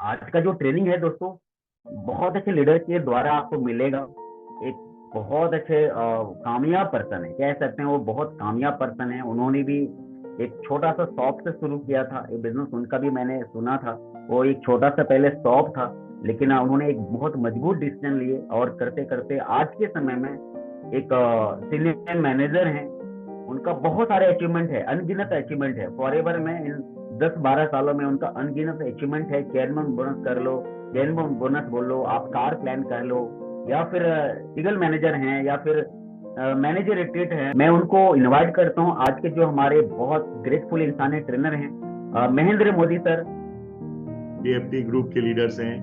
आज का जो ट्रेनिंग है दोस्तों, बहुत अच्छे लीडर के द्वारा आपको मिलेगा। एक बहुत अच्छे कामयाब पर्सन है, कह सकते हैं वो बहुत कामयाब पर्सन है। उन्होंने भी एक छोटा सा शॉप से शुरू किया था, एक बिजनेस उनका भी मैंने सुना था। वो एक छोटा सा पहले शॉप था, लेकिन उन्होंने एक बहुत मजबूत डिसीजन लिए और करते करते आज के समय में एक सीनियर मैनेजर हैं। उनका बहुत सारे अचीवमेंट है, अनगिनत अचीवमेंट है फॉरएवर में। इन 10-12 सालों में उनका अनगिनत अचीवमेंट है। चेयरमैन बोनस कर लो, चेयरमैन बोनस बोल लो, आप कार प्लान कर लो, या फिर लीगल मैनेजर हैं, या फिर मैनेजर रिट्रीट है। मैं उनको इनवाइट करता हूँ, आज के जो हमारे बहुत ग्रेटफुल इंसान है, ट्रेनर हैं, Mahendra Modi sir. AFT group के लीडर्स हैं।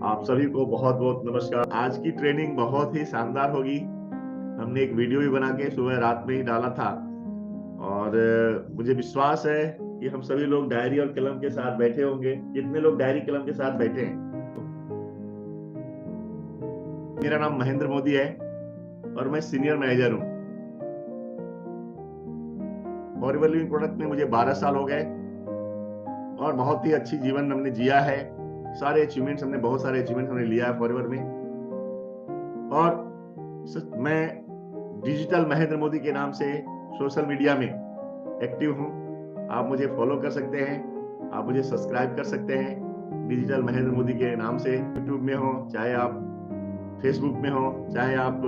आप सभी को बहुत बहुत नमस्कार। आज की ट्रेनिंग बहुत ही शानदार होगी। हमने एक वीडियो भी बना के सुबह रात में ही डाला था और मुझे विश्वास है कि हम सभी लोग डायरी और कलम के साथ बैठे होंगे। कितने लोग डायरी कलम के साथ बैठे हैं? मेरा नाम महेंद्र मोदी है और मैं सीनियर मैनेजर हूँ। फॉरएवर लिविंग प्रोडक्ट में मुझे 12 साल हो गए और बहुत ही अच्छी जीवन हमने जिया है। सारे अचीवमेंट्स हमने बहुत सारे अचीवमेंट्स हमने लिया है फॉरएवर में। और मैं डिजिटल महेंद्र मोदी के नाम से सोशल मीडिया में एक्टिव हूँ। आप मुझे फॉलो कर सकते हैं, आप मुझे सब्सक्राइब कर सकते हैं डिजिटल महेंद्र मोदी के नाम से। यूट्यूब में हो, चाहे आप फेसबुक में हो, चाहे आप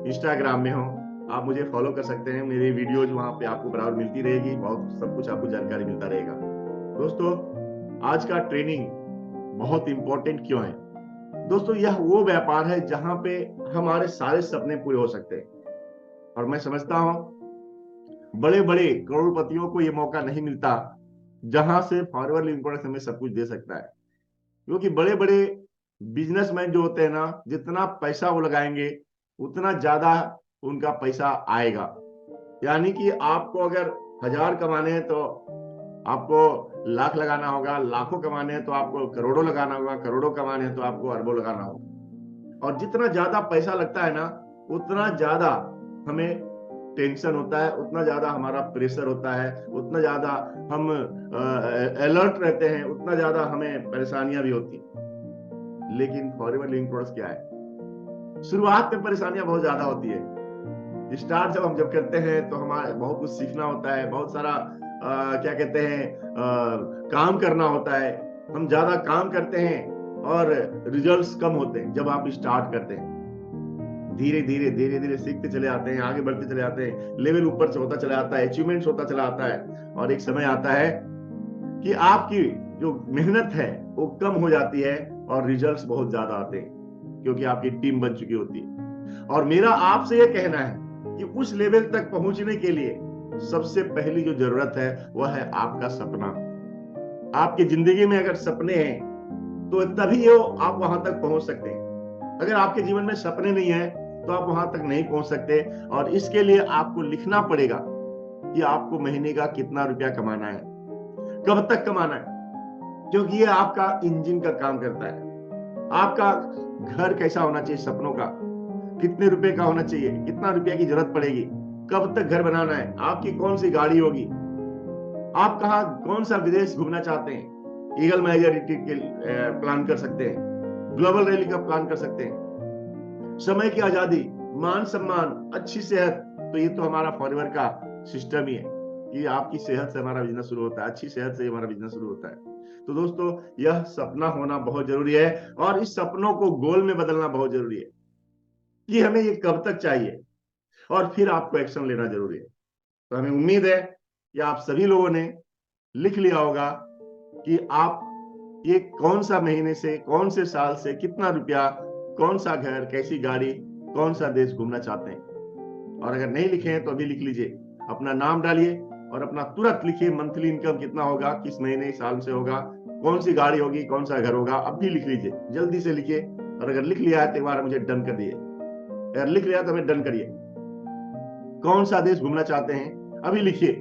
इंस्टाग्राम में हो, आप मुझे फॉलो कर सकते हैं। मेरी वीडियोज वहां पे आपको बराबर मिलती रहेगी, बहुत सब कुछ आपको जानकारी मिलता रहेगा। दोस्तों, आज का ट्रेनिंग बहुत इंपॉर्टेंट क्यों है? दोस्तों, यह वो व्यापार है जहां पे हमारे सारे सपने पूरे हो सकते हैं। और मैं समझता हूं बड़े बड़े करोड़पतियों को यह मौका नहीं मिलता जहां से फॉरएवर लिविंग प्रोडक्ट हमें सब कुछ दे सकता है। क्योंकि बड़े बड़े बिजनेसमैन जो होते हैं ना, जितना पैसा वो लगाएंगे उतना ज्यादा उनका पैसा आएगा। यानी कि आपको अगर 1000 कमाने हैं तो आपको लाख लगाना होगा, लाखों कमाने हैं तो आपको करोड़ों लगाना होगा, करोड़ों कमाने हैं तो आपको अरबों लगाना होगा। और जितना ज्यादा पैसा लगता है ना, उतना ज्यादा हमें टेंशन होता है, उतना ज्यादा हमारा प्रेशर होता है, उतना ज्यादा हम अलर्ट रहते हैं, उतना ज्यादा हमें परेशानियां भी होती हैं। लेकिन फॉरएवर लिविंग प्रोडक्ट्स क्या है? शुरुआत में परेशानियां बहुत ज्यादा होती है। स्टार्ट जब करते हैं तो हमारे बहुत कुछ सीखना होता है, बहुत सारा क्या कहते हैं काम करना होता है। हम ज्यादा काम करते हैं और रिजल्ट्स कम होते हैं जब आप स्टार्ट करते हैं। धीरे धीरे धीरे धीरे सीखते चले आते हैं, आगे बढ़ते चले आते हैं, लेवल ऊपर से होता चला आता है, अचीवमेंट्स होता चला आता है। और एक समय आता है कि आपकी जो मेहनत है वो कम हो जाती है और रिजल्ट्स बहुत ज्यादा आते हैं, क्योंकि आपकी टीम बन चुकी होती है। और मेरा आपसे यह कहना है कि उस लेवल तक पहुंचने के लिए सबसे पहली जो जरूरत है वह है आपका सपना। आपकी जिंदगी में अगर सपने हैं तो तभी आप वहां तक पहुंच सकते हैं। अगर आपके जीवन में सपने नहीं है तो आप वहां तक नहीं पहुंच सकते। और इसके लिए आपको लिखना पड़ेगा कि आपको महीने का कितना रुपया कमाना है, कब तक कमाना है, क्योंकि ये आपका इंजन का काम करता है। आपका घर कैसा होना चाहिए, सपनों का कितने रुपए का होना चाहिए, कितना रुपया की जरूरत पड़ेगी, कब तक घर बनाना है, आपकी कौन सी गाड़ी होगी, आप कहा कौन सा विदेश घूमना चाहते हैं, ईगल मैनेजर रिट्रीट के प्लान कर सकते हैं, ग्लोबल रैली का प्लान कर सकते हैं। समय की आजादी, मान सम्मान, अच्छी सेहत, तो ये तो हमारा फॉरएवर का सिस्टम ही है कि आपकी सेहत से हमारा बिजनेस शुरू होता है, अच्छी सेहत से हमारा बिजनेस शुरू होता है। तो दोस्तों, यह सपना होना बहुत जरूरी है और इस सपनों को गोल में बदलना बहुत जरूरी है कि हमें ये कब तक चाहिए, और फिर आपको एक्शन लेना जरूरी है। तो हमें उम्मीद है कि आप सभी लोगों ने लिख लिया होगा कि आप ये कौन सा महीने से, कौन से साल से कितना रुपया, कौन सा घर, कैसी गाड़ी, कौन सा देश घूमना चाहते हैं। और अगर नहीं लिखे हैं तो अभी लिख लीजिए, अपना नाम डालिए और अपना तुरंत लिखिए मंथली इनकम कितना होगा, किस महीने साल से होगा, कौन सी गाड़ी होगी, कौन सा घर होगा, अभी लिख लीजिए, जल्दी से लिखिए। और अगर लिख लिया है तो एक बार मुझे डन कर दिए। अगर लिख लिया तो हमें डन करिए। कौन सा देश घूमना चाहते हैं अभी लिखिए,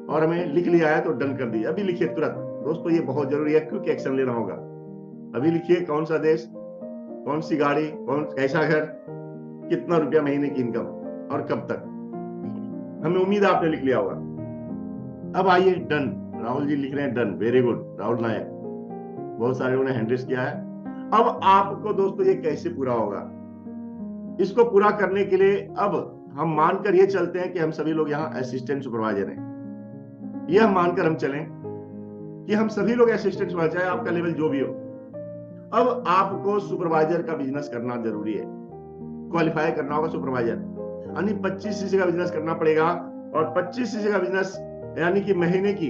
और हमें लिख लिया है तो डन कर दिए, अभी लिखिए तुरंत। दोस्तों, ये बहुत जरूरी है क्योंकि एक्शन लेना होगा। अभी लिखिए कौन सा देश, कौन सी गाड़ी, कौन कैसा घर, कितना रुपया महीने की इनकम और कब तक। हमें उम्मीद है आपने लिख लिया होगा। अब आइए डन। राहुल जी लिख रहे हैं डन, वेरी गुड राहुल नायक। बहुत सारे लोगों ने हैंड रेस किया है। अब आपको दोस्तों ये कैसे पूरा होगा, इसको पूरा करने के लिए अब हम मानकर ये चलते हैं कि हम सभी लोग यहाँ असिस्टेंट सुपरवाइजर हैं। ये हम मानकर हम चलें कि हम सभी लोग असिस्टेंट सुपरवाइजर, चाहे आपका लेवल जो भी हो। अब आपको सुपरवाइजर का बिजनेस करना जरूरी है, क्वालिफाई करना होगा सुपरवाइजर, यानी 25 सीसी का बिजनेस करना पड़ेगा। और 25 सीसी का बिजनेस यानी कि महीने की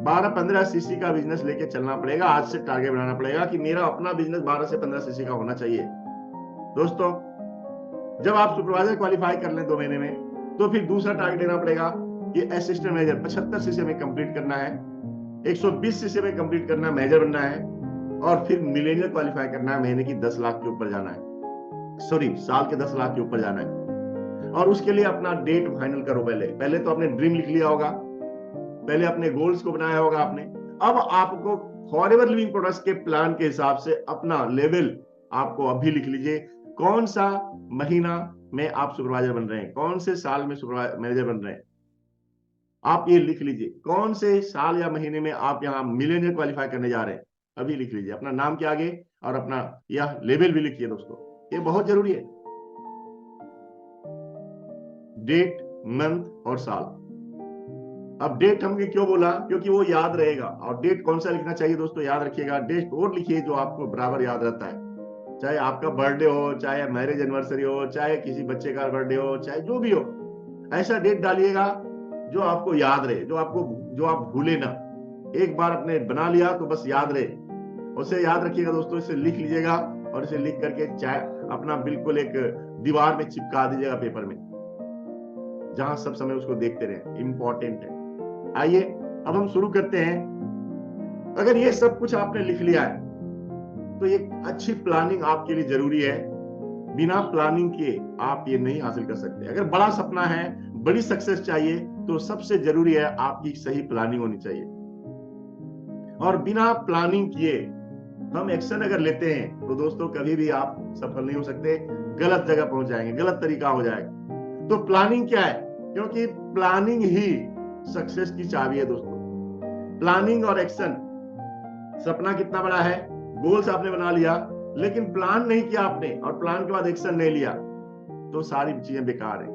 12-15 सीसी का बिजनेस लेके चलना पड़ेगा। आज से टारगेट बनाना पड़ेगा कि मेरा अपना बिजनेस 12 से 15 सीसी का होना चाहिए। दोस्तों जब आप सुपरवाइजर क्वालिफाई कर लें 2 महीने में, तो फिर दूसरा टारगेट देना पड़ेगा कि असिस्टेंट मैनेजर 75 सीसी में कंप्लीट करना है, 120 सीसी में कंप्लीट करना, मैनेजर बनना है, और फिर मिलेनियर क्वालिफाई करना है, महीने की 10 लाख के ऊपर जाना है, सॉरी साल के 10 लाख के ऊपर जाना है। और उसके लिए अपना डेट फाइनल करो। पहले तो आपने ड्रीम लिख लिया होगा, पहले अपने गोल्स को बनाया होगा आपने। अब आपको फॉरएवर लिविंग प्रोडक्ट्स के प्लान के हिसाब से अपना लेवल आपको अभी लिख लीजिए। कौन सा महीना में आप सुपरवाइजर बन रहे हैं, कौन से साल में सुपरवाइजर मैनेजर बन रहे हैं, आप ये लिख लीजिए। कौन से साल या महीने में आप यहाँ मिलियनियर क्वालिफाई करने जा रहे हैं, अभी लिख लीजिए। अपना नाम के आगे और अपना यह लेवल भी लिखिए दोस्तों, ये बहुत जरूरी है। डेट, मंथ और साल। अब डेट हमने क्यों बोला, क्योंकि वो याद रहेगा। और डेट कौन सा लिखना चाहिए दोस्तों, याद रखिएगा, डेट वो लिखिए जो आपको बराबर याद रहता है। चाहे आपका बर्थडे हो, चाहे मैरिज एनिवर्सरी हो, चाहे किसी बच्चे का बर्थडे हो, चाहे जो भी हो, ऐसा डेट डालिएगा जो आपको याद रहे, जो आप भूले ना। एक बार अपने बना लिया तो बस याद रहे, उसे याद रखिएगा दोस्तों। इसे लिख लीजिएगा और इसे लिख करके चाहे अपना बिल्कुल एक दीवार में चिपका दीजिएगा, पेपर में, जहां सब समय उसको देखते रहे, इंपॉर्टेंट है। आइए अब हम शुरू करते हैं। अगर ये सब कुछ आपने लिख लिया है तो एक अच्छी प्लानिंग आपके लिए जरूरी है। बिना प्लानिंग किए आप ये नहीं हासिल कर सकते। अगर बड़ा सपना है, बड़ी सक्सेस चाहिए, तो सबसे जरूरी है आपकी सही प्लानिंग होनी चाहिए। और बिना प्लानिंग किए हम एक्शन अगर लेते हैं तो दोस्तों कभी भी आप सफल नहीं हो सकते, गलत जगह पहुंच जाएंगे, गलत तरीका हो जाएगा। तो प्लानिंग क्या है, क्योंकि प्लानिंग ही सक्सेस की चाबी है दोस्तों। प्लानिंग और एक्शन। सपना कितना बड़ा है, गोल्स आपने बना लिया, लेकिन प्लान नहीं किया आपने और प्लान के बाद एक्शन नहीं लिया, तो सारी चीजें बेकार है।